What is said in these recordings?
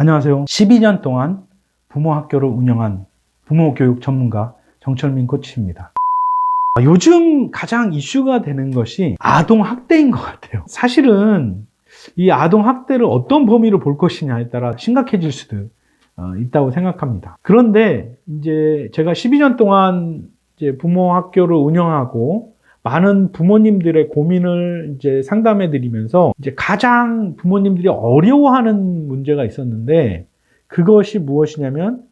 안녕하세요. 12년 동안 부모 학교를 운영한 부모 교육 전문가 정철민 코치입니다. 요즘 가장 이슈가 되는 것이 아동 학대인 것 같아요. 사실은 이 아동 학대를 어떤 범위로 볼 것이냐에 따라 심각해질 수도 있다고 생각합니다. 그런데 이제 제가 12년 동안 이제 부모 학교를 운영하고 많은 부모님들의 고민을 이제 상담해 드리면서 이제 가장 부모님들이 어려워하는 문제가 있었는데, 그것이 무엇이냐면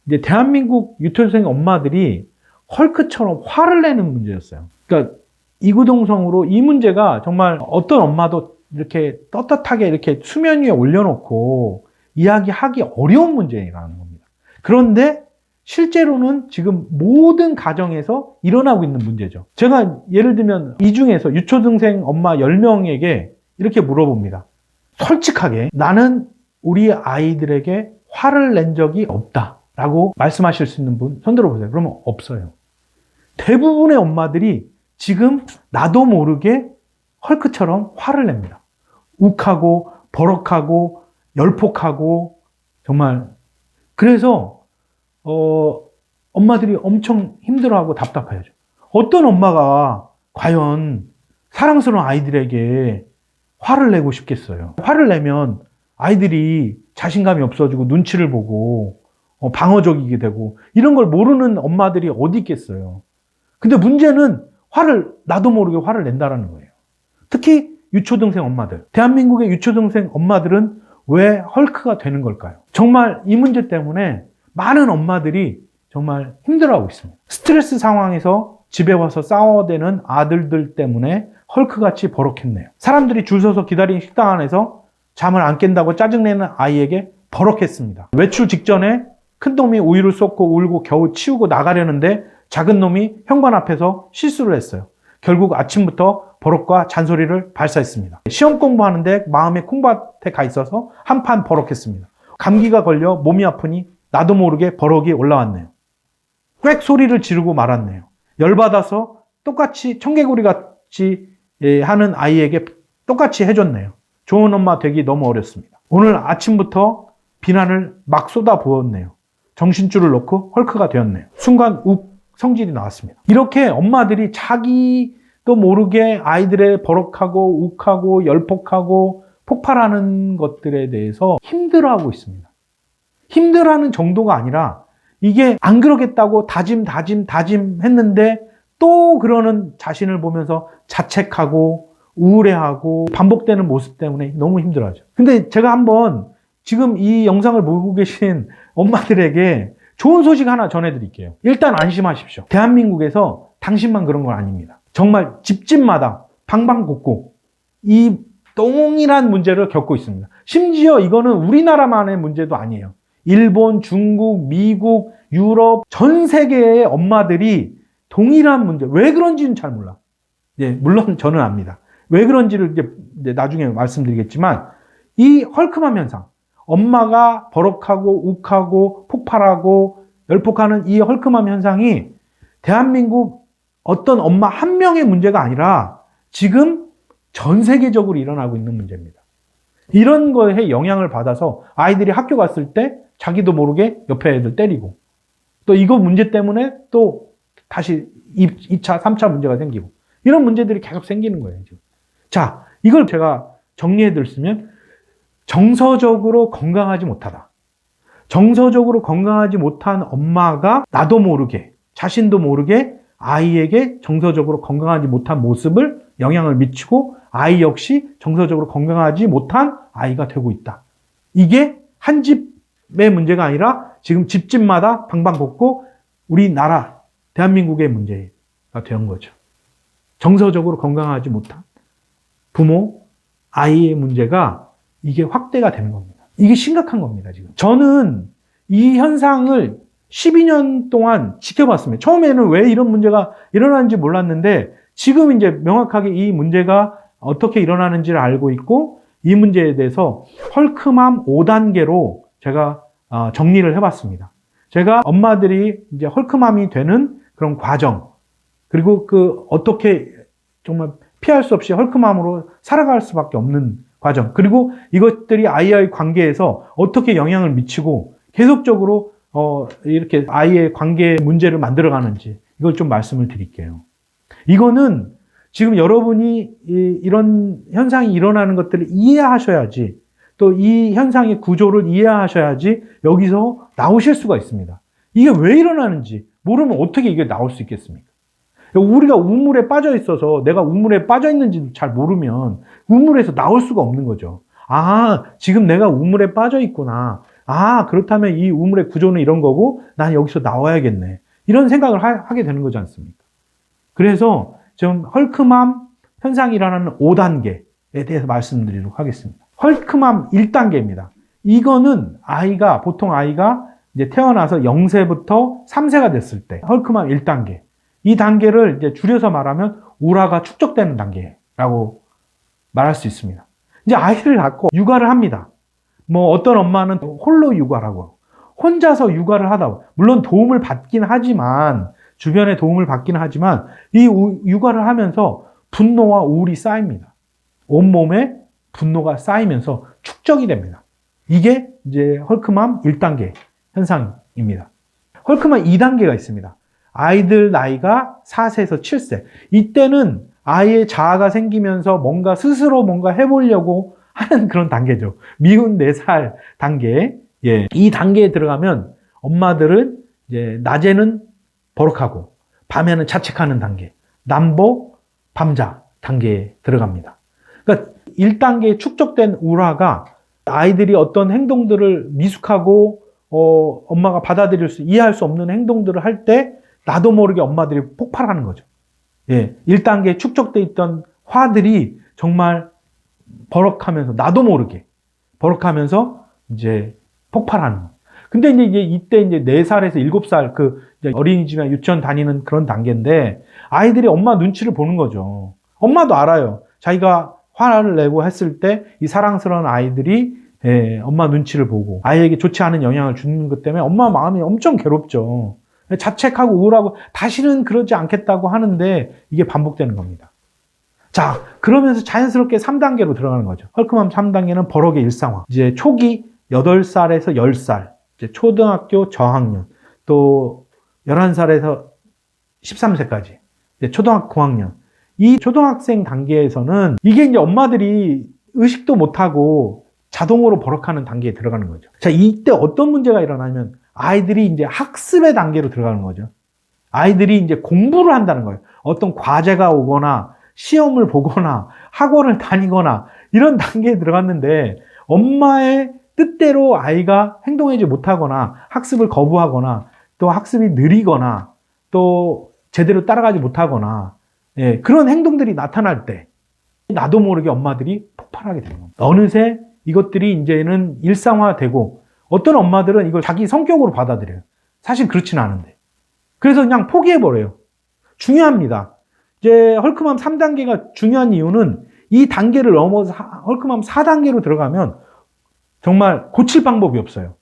이제 대한민국 유초생 엄마들이 헐크처럼 화를 내는 문제였어요. 그러니까 이구동성으로 이 문제가 정말 어떤 엄마도 이렇게 떳떳하게 이렇게 수면 위에 올려놓고 이야기하기 어려운 문제라는 겁니다. 그런데 실제로는 지금 모든 가정에서 일어나고 있는 문제죠. 제가 예를 들면 이 중에서 유초등생 엄마 10명에게 이렇게 물어봅니다. 솔직하게 나는 우리 아이들에게 화를 낸 적이 없다 라고 말씀하실 수 있는 분 손 들어보세요. 그러면 없어요. 대부분의 엄마들이 지금 나도 모르게 헐크처럼 화를 냅니다. 욱하고 버럭하고 열폭하고 정말. 그래서 엄마들이 엄청 힘들어하고 답답해하죠. 어떤 엄마가 과연 사랑스러운 아이들에게 화를 내고 싶겠어요? 화를 내면 아이들이 자신감이 없어지고 눈치를 보고 방어적이게 되고 이런 걸 모르는 엄마들이 어디 있겠어요? 근데 문제는 화를 나도 모르게 화를 낸다라는 거예요. 특히 유초등생 엄마들. 대한민국의 유초등생 엄마들은 왜 헐크가 되는 걸까요? 정말 이 문제 때문에 많은 엄마들이 정말 힘들어하고 있습니다. 스트레스 상황에서 집에 와서 싸워대는 아들들 때문에 헐크같이 버럭했네요. 사람들이 줄 서서 기다린 식당 안에서 잠을 안 깬다고 짜증내는 아이에게 버럭했습니다. 외출 직전에 큰 놈이 우유를 쏟고 울고 겨우 치우고 나가려는데 작은 놈이 현관 앞에서 실수를 했어요. 결국 아침부터 버럭과 잔소리를 발사했습니다. 시험 공부하는데 마음이 콩밭에 가 있어서 한판 버럭했습니다. 감기가 걸려 몸이 아프니 나도 모르게 버럭이 올라왔네요. 꽥 소리를 지르고 말았네요. 열받아서 똑같이 청개구리 같이 하는 아이에게 똑같이 해줬네요. 좋은 엄마 되기 너무 어렵습니다. 오늘 아침부터 비난을 막 쏟아부었네요. 정신줄을 놓고 헐크가 되었네요. 순간 욱 성질이 나왔습니다. 이렇게 엄마들이 자기도 모르게 아이들의 버럭하고 욱하고 열폭하고 폭발하는 것들에 대해서 힘들어하고 있습니다. 힘들어하는 정도가 아니라 이게 안 그러겠다고 다짐했는데 또 그러는 자신을 보면서 자책하고 우울해하고 반복되는 모습 때문에 너무 힘들어하죠. 근데 제가 한번 지금 이 영상을 보고 계신 엄마들에게 좋은 소식 하나 전해드릴게요. 일단 안심하십시오. 대한민국에서 당신만 그런 건 아닙니다. 정말 집집마다 방방곡곡 이 동일한 문제를 겪고 있습니다. 심지어 이거는 우리나라만의 문제도 아니에요. 일본, 중국, 미국, 유럽, 전 세계의 엄마들이 동일한 문제. 왜 그런지는 잘 몰라. 예, 물론 저는 압니다. 왜 그런지를 이제 나중에 말씀드리겠지만, 이 헐크맘 현상, 엄마가 버럭하고 욱하고 폭발하고 열폭하는 이 헐크맘 현상이 대한민국 어떤 엄마 한 명의 문제가 아니라 지금 전 세계적으로 일어나고 있는 문제입니다. 이런 거에 영향을 받아서 아이들이 학교 갔을 때 자기도 모르게 옆에 애들 때리고, 또 이거 문제 때문에 또 다시 2차, 3차 문제가 생기고, 이런 문제들이 계속 생기는 거예요, 지금. 자, 이걸 제가 정리해 드렸으면, 정서적으로 건강하지 못하다. 정서적으로 건강하지 못한 엄마가 나도 모르게, 자신도 모르게 아이에게 정서적으로 건강하지 못한 모습을 영향을 미치고 아이 역시 정서적으로 건강하지 못한 아이가 되고 있다. 이게 한 집의 문제가 아니라 지금 집집마다 방방곡곡 우리나라, 대한민국의 문제가 된 거죠. 정서적으로 건강하지 못한 부모, 아이의 문제가 이게 확대가 되는 겁니다. 이게 심각한 겁니다, 지금. 저는 이 현상을 12년 동안 지켜봤습니다. 처음에는 왜 이런 문제가 일어나는지 몰랐는데 지금 이제 명확하게 이 문제가 어떻게 일어나는지를 알고 있고 이 문제에 대해서 헐크맘 5단계로 제가 정리를 해봤습니다. 제가 엄마들이 이제 헐크맘이 되는 그런 과정, 그리고 어떻게 정말 피할 수 없이 헐크맘으로 살아갈 수밖에 없는 과정. 그리고 이것들이 아이와의 관계에서 어떻게 영향을 미치고 계속적으로 이렇게 아이의 관계 문제를 만들어가는지 이걸 좀 말씀을 드릴게요. 이거는 지금 여러분이 이런 현상이 일어나는 것들을 이해하셔야지, 또 이 현상의 구조를 이해하셔야지 여기서 나오실 수가 있습니다. 이게 왜 일어나는지 모르면 어떻게 이게 나올 수 있겠습니까? 우리가 우물에 빠져 있어서 내가 우물에 빠져 있는지도 잘 모르면 우물에서 나올 수가 없는 거죠. 아, 지금 내가 우물에 빠져 있구나. 아, 그렇다면 이 우물의 구조는 이런 거고 난 여기서 나와야겠네. 이런 생각을 하게 되는 거지 않습니까? 그래서 좀 헐크맘 현상이 일어나는 5단계에 대해서 말씀드리도록 하겠습니다. 헐크맘 1단계입니다. 이거는 보통 아이가 이제 태어나서 0세부터 3세가 됐을 때 헐크맘 1단계. 이 단계를 이제 줄여서 말하면 우라가 축적되는 단계라고 말할 수 있습니다. 이제 아이를 낳고 육아를 합니다. 뭐 어떤 엄마는 홀로 육아라고, 혼자서 육아를 하다, 물론 도움을 받긴 하지만, 주변의 도움을 받긴 하지만 이 육아를 하면서 분노와 우울이 쌓입니다. 온몸에 분노가 쌓이면서 축적이 됩니다. 이게 이제 헐크맘 1단계 현상입니다. 헐크맘 2단계가 있습니다. 아이들 나이가 4세에서 7세. 이때는 아이의 자아가 생기면서 뭔가 스스로 뭔가 해보려고 하는 그런 단계죠. 미운 4살 단계. 예. 이 단계에 들어가면 엄마들은 이제 낮에는 버럭하고 밤에는 자책하는 단계. 남보, 밤자 단계에 들어갑니다. 그러니까 1단계에 축적된 우라가 아이들이 어떤 행동들을 미숙하고 엄마가 이해할 수 없는 행동들을 할 때 나도 모르게 엄마들이 폭발하는 거죠. 예, 1단계에 축적돼 있던 화들이 정말 버럭하면서 나도 모르게 버럭하면서 이제 폭발하는 거예요. 근데 이때 4살에서 7살 이제 어린이집이나 유치원 다니는 그런 단계인데 아이들이 엄마 눈치를 보는 거죠. 엄마도 알아요. 자기가 화를 내고 했을 때 이 사랑스러운 아이들이 엄마 눈치를 보고 아이에게 좋지 않은 영향을 주는 것 때문에 엄마 마음이 엄청 괴롭죠. 자책하고 우울하고 다시는 그러지 않겠다고 하는데 이게 반복되는 겁니다. 자, 그러면서 자연스럽게 3단계로 들어가는 거죠. 헐크맘 3단계는 버럭의 일상화. 이제 초기 8살에서 10살, 이제 초등학교 저학년, 또 11살에서 13세까지, 이제 초등학교 고학년. 이 초등학생 단계에서는 이게 이제 엄마들이 의식도 못하고 자동으로 버럭하는 단계에 들어가는 거죠. 자, 이때 어떤 문제가 일어나면 아이들이 이제 학습의 단계로 들어가는 거죠. 아이들이 이제 공부를 한다는 거예요. 어떤 과제가 오거나 시험을 보거나 학원을 다니거나 이런 단계에 들어갔는데 엄마의 뜻대로 아이가 행동하지 못하거나 학습을 거부하거나 또 학습이 느리거나 또 제대로 따라가지 못하거나 그런 행동들이 나타날 때 나도 모르게 엄마들이 폭발하게 되는 겁니다. 어느새 이것들이 이제는 일상화되고 어떤 엄마들은 이걸 자기 성격으로 받아들여요. 사실 그렇지는 않은데. 그래서 그냥 포기해버려요. 중요합니다. 이제 헐크맘 3단계가 중요한 이유는 이 단계를 넘어서 헐크맘 4단계로 들어가면 정말 고칠 방법이 없어요.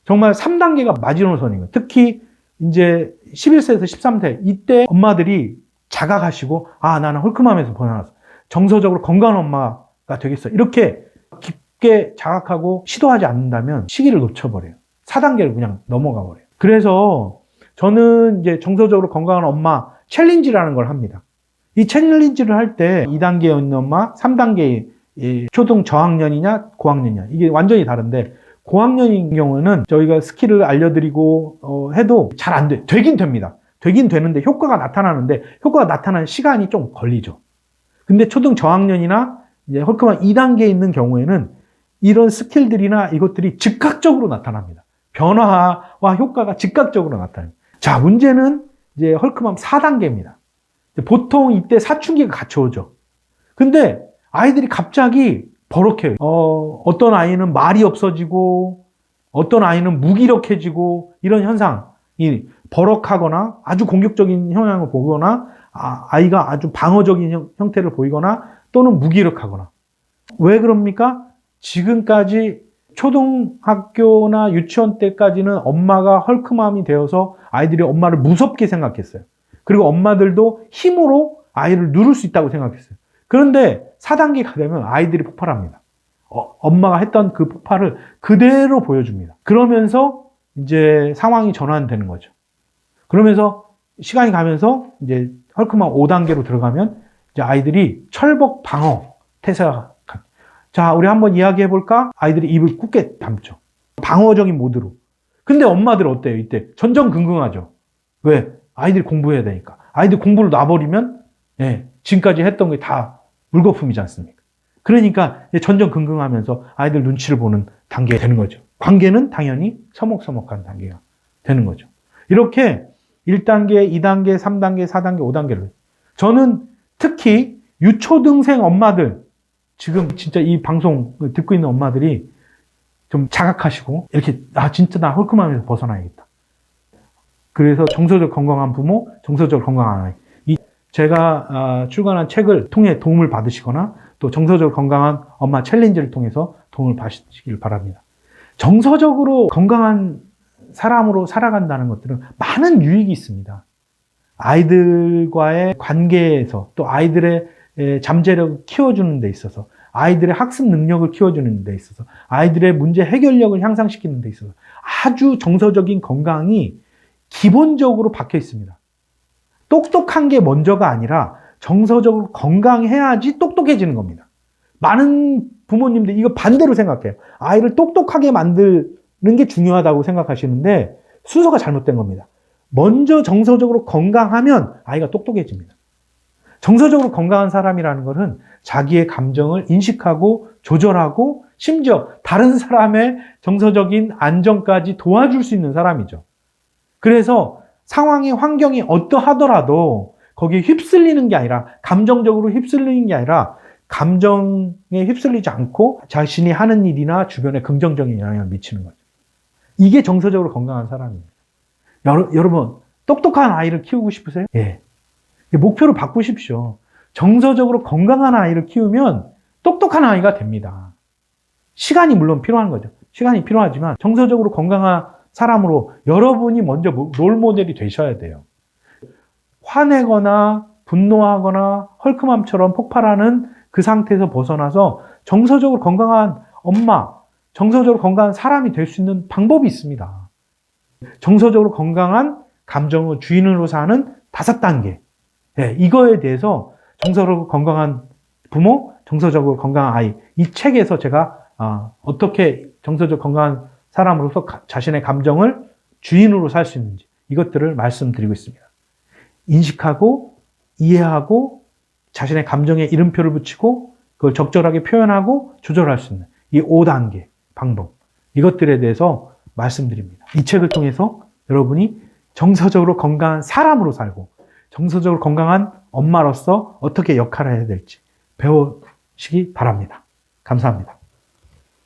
정말 3단계가 마지노선인 거예요. 특히 이제 11세에서 13세 이때 엄마들이 자각하시고 나는 헐크맘에서 벗어났어. 정서적으로 건강한 엄마가 되겠어. 이렇게 깊게 자각하고 시도하지 않는다면 시기를 놓쳐버려요. 4단계를 그냥 넘어가 버려요. 그래서 저는 이제 정서적으로 건강한 엄마 챌린지라는 걸 합니다. 이 챌린지를 할 때 2단계에 있는 엄마, 3단계의 초등 저학년이냐 고학년이냐 이게 완전히 다른데 고학년인 경우는 저희가 스킬을 알려드리고 해도 잘 안 돼. 되긴 됩니다. 되긴 되는데 효과가 나타나는 시간이 좀 걸리죠. 근데 초등 저학년이나 이제 헐크맘 2단계에 있는 경우에는 이런 스킬들이나 이것들이 즉각적으로 나타납니다. 변화와 효과가 즉각적으로 나타나요. 자, 문제는 이제 헐크맘 4단계입니다. 보통 이때 사춘기가 같이 오죠. 근데 아이들이 갑자기 버럭해요. 어떤 아이는 말이 없어지고, 어떤 아이는 무기력해지고, 이런 현상이 버럭하거나 아주 공격적인 형향을 보거나, 아이가 아주 방어적인 형태를 보이거나, 또는 무기력하거나. 왜 그럽니까? 지금까지 초등학교나 유치원 때까지는 엄마가 헐크맘이 되어서 아이들이 엄마를 무섭게 생각했어요. 그리고 엄마들도 힘으로 아이를 누를 수 있다고 생각했어요. 그런데 4단계가 되면 아이들이 폭발합니다. 엄마가 했던 그 폭발을 그대로 보여줍니다. 그러면서 이제 상황이 전환되는 거죠. 그러면서 시간이 가면서 이제 헐크만 5단계로 들어가면 이제 아이들이 철복 방어 태세가 자, 우리 한번 이야기해 볼까? 아이들이 입을 굳게 담죠. 방어적인 모드로. 근데 엄마들 어때요? 이때 전전긍긍하죠. 왜? 아이들이 공부해야 되니까. 아이들 공부를 놔버리면 지금까지 했던 게 다 물거품이지 않습니까? 그러니까 전전긍긍하면서 아이들 눈치를 보는 단계가 되는 거죠. 관계는 당연히 서먹서먹한 단계가 되는 거죠. 이렇게 1단계, 2단계, 3단계, 4단계, 5단계를 저는 특히 유초등생 엄마들 지금 진짜 이 방송을 듣고 있는 엄마들이 좀 자각하시고 이렇게 진짜 나 헐크맘에서 벗어나야겠다. 그래서 정서적 건강한 부모, 정서적 건강한 아이. 제가 출간한 책을 통해 도움을 받으시거나 또 정서적으로 건강한 엄마 챌린지를 통해서 도움을 받으시길 바랍니다. 정서적으로 건강한 사람으로 살아간다는 것들은 많은 유익이 있습니다. 아이들과의 관계에서 또 아이들의 잠재력을 키워주는 데 있어서 아이들의 학습 능력을 키워주는 데 있어서 아이들의 문제 해결력을 향상시키는 데 있어서 아주 정서적인 건강이 기본적으로 박혀 있습니다. 똑똑한 게 먼저가 아니라 정서적으로 건강해야지 똑똑해지는 겁니다. 많은 부모님들 이거 반대로 생각해요. 아이를 똑똑하게 만드는 게 중요하다고 생각하시는데 순서가 잘못된 겁니다. 먼저 정서적으로 건강하면 아이가 똑똑해집니다. 정서적으로 건강한 사람이라는 것은 자기의 감정을 인식하고 조절하고 심지어 다른 사람의 정서적인 안정까지 도와줄 수 있는 사람이죠. 그래서 상황이 환경이 어떠하더라도 거기에 휩쓸리는 게 아니라 감정적으로 휩쓸리는 게 아니라 감정에 휩쓸리지 않고 자신이 하는 일이나 주변에 긍정적인 영향을 미치는 거죠. 이게 정서적으로 건강한 사람입니다. 여러분 똑똑한 아이를 키우고 싶으세요? 예. 목표를 바꾸십시오. 정서적으로 건강한 아이를 키우면 똑똑한 아이가 됩니다. 시간이 물론 필요한 거죠. 시간이 필요하지만 정서적으로 건강한 사람으로 여러분이 먼저 롤모델이 되셔야 돼요. 화내거나 분노하거나 헐크맘처럼 폭발하는 그 상태에서 벗어나서 정서적으로 건강한 엄마, 정서적으로 건강한 사람이 될 수 있는 방법이 있습니다. 정서적으로 건강한 감정의 주인으로 사는 5단계. 이거에 대해서 정서적으로 건강한 부모, 정서적으로 건강한 아이. 이 책에서 제가 어떻게 정서적으로 건강한 사람으로서 자신의 감정을 주인으로 살 수 있는지 이것들을 말씀드리고 있습니다. 인식하고 이해하고 자신의 감정에 이름표를 붙이고 그걸 적절하게 표현하고 조절할 수 있는 이 5단계 방법 이것들에 대해서 말씀드립니다. 이 책을 통해서 여러분이 정서적으로 건강한 사람으로 살고 정서적으로 건강한 엄마로서 어떻게 역할을 해야 될지 배우시기 바랍니다. 감사합니다.